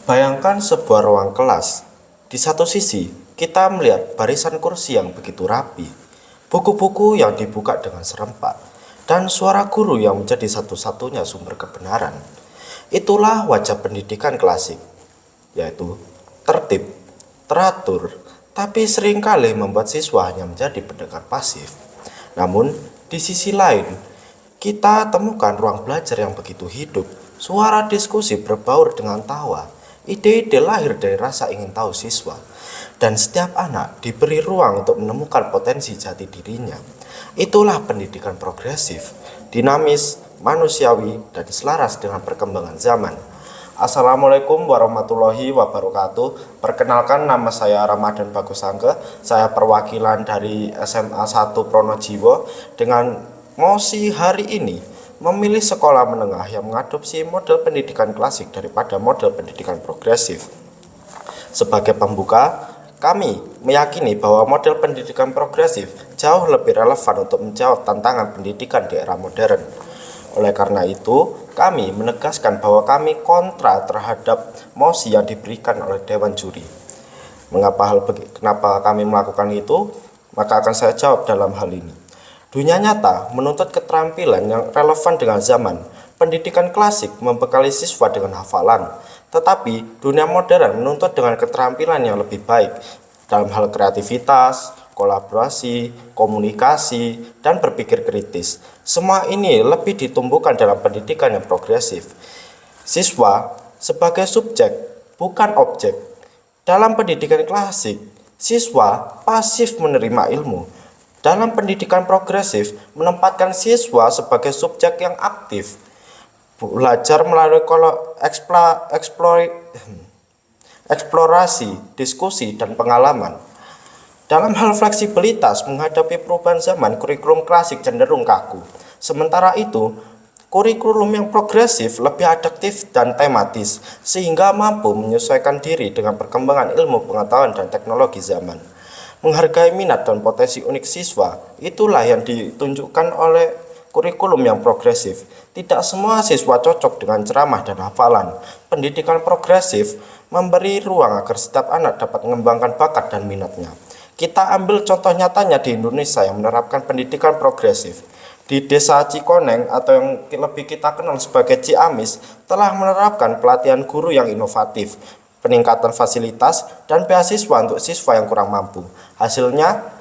Bayangkan sebuah ruang kelas. Di satu sisi, kita melihat barisan kursi yang begitu rapi, buku-buku yang dibuka dengan serempak, dan suara guru yang menjadi satu-satunya sumber kebenaran. Itulah wajah pendidikan klasik, yaitu tertib, teratur, tapi seringkali membuat siswa hanya menjadi pendengar pasif. Namun, di sisi lain, kita temukan ruang belajar yang begitu hidup, suara diskusi berbaur dengan tawa, ide-ide lahir dari rasa ingin tahu siswa, dan setiap anak diberi ruang untuk menemukan potensi jati dirinya. Itulah pendidikan progresif, dinamis, manusiawi, dan selaras dengan perkembangan zaman. Assalamualaikum warahmatullahi wabarakatuh. Perkenalkan, nama saya Ramadan Bagus Angga. Saya perwakilan dari SMA 1 Pronojiwo dengan mosi hari ini memilih sekolah menengah yang mengadopsi model pendidikan klasik daripada model pendidikan progresif. Sebagai pembuka, kami meyakini bahwa model pendidikan progresif jauh lebih relevan untuk menjawab tantangan pendidikan di era modern. Oleh karena itu, kami menegaskan bahwa kami kontra terhadap mosi yang diberikan oleh Dewan Juri. Kenapa kami melakukan itu? Maka akan saya jawab dalam hal ini. Dunia nyata menuntut keterampilan yang relevan dengan zaman. Pendidikan klasik membekali siswa dengan hafalan, tetapi dunia modern menuntut dengan keterampilan yang lebih baik dalam hal kreativitas, kolaborasi, komunikasi, dan berpikir kritis. Semua ini lebih ditumbuhkan dalam pendidikan yang progresif. Siswa sebagai subjek, bukan objek. Dalam pendidikan klasik, siswa pasif menerima ilmu. Dalam pendidikan progresif, menempatkan siswa sebagai subjek yang aktif, belajar melalui eksplorasi, diskusi, dan pengalaman. Dalam hal fleksibilitas menghadapi perubahan zaman, kurikulum klasik cenderung kaku. Sementara itu, kurikulum yang progresif lebih adaptif dan tematis, sehingga mampu menyesuaikan diri dengan perkembangan ilmu pengetahuan dan teknologi zaman. Menghargai minat dan potensi unik siswa, itulah yang ditunjukkan oleh kurikulum yang progresif. Tidak semua siswa cocok dengan ceramah dan hafalan. Pendidikan progresif memberi ruang agar setiap anak dapat mengembangkan bakat dan minatnya. Kita ambil contoh nyatanya di Indonesia yang menerapkan pendidikan progresif. Di Desa Cikoneng atau yang lebih kita kenal sebagai Ciamis telah menerapkan pelatihan guru yang inovatif, peningkatan fasilitas, dan beasiswa untuk siswa yang kurang mampu. Hasilnya,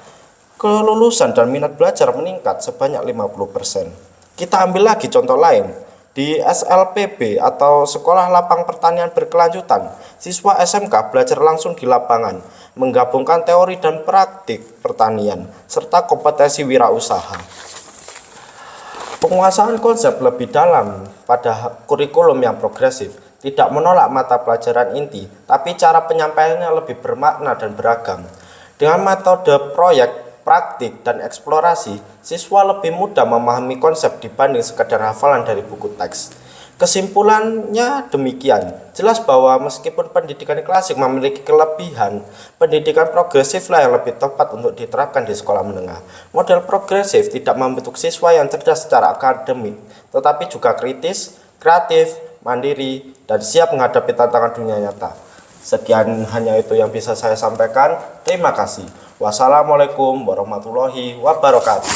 kelulusan dan minat belajar meningkat sebanyak 50%. Kita ambil lagi contoh lain. Di SLPB atau Sekolah Lapang Pertanian Berkelanjutan, siswa SMK belajar langsung di lapangan, menggabungkan teori dan praktik pertanian, serta kompetensi wirausaha. Penguasaan konsep lebih dalam pada kurikulum yang progresif tidak menolak mata pelajaran inti, tapi cara penyampaiannya lebih bermakna dan beragam. Dengan metode proyek, praktik, dan eksplorasi, siswa lebih mudah memahami konsep dibanding sekedar hafalan dari buku teks. Kesimpulannya demikian, jelas bahwa meskipun pendidikan klasik memiliki kelebihan, pendidikan progresiflah yang lebih tepat untuk diterapkan di sekolah menengah. Model progresif tidak membentuk siswa yang cerdas secara akademik, tetapi juga kritis, kreatif, mandiri, dan siap menghadapi tantangan dunia nyata. Sekian hanya itu yang bisa saya sampaikan. Terima kasih. Wassalamualaikum warahmatullahi wabarakatuh.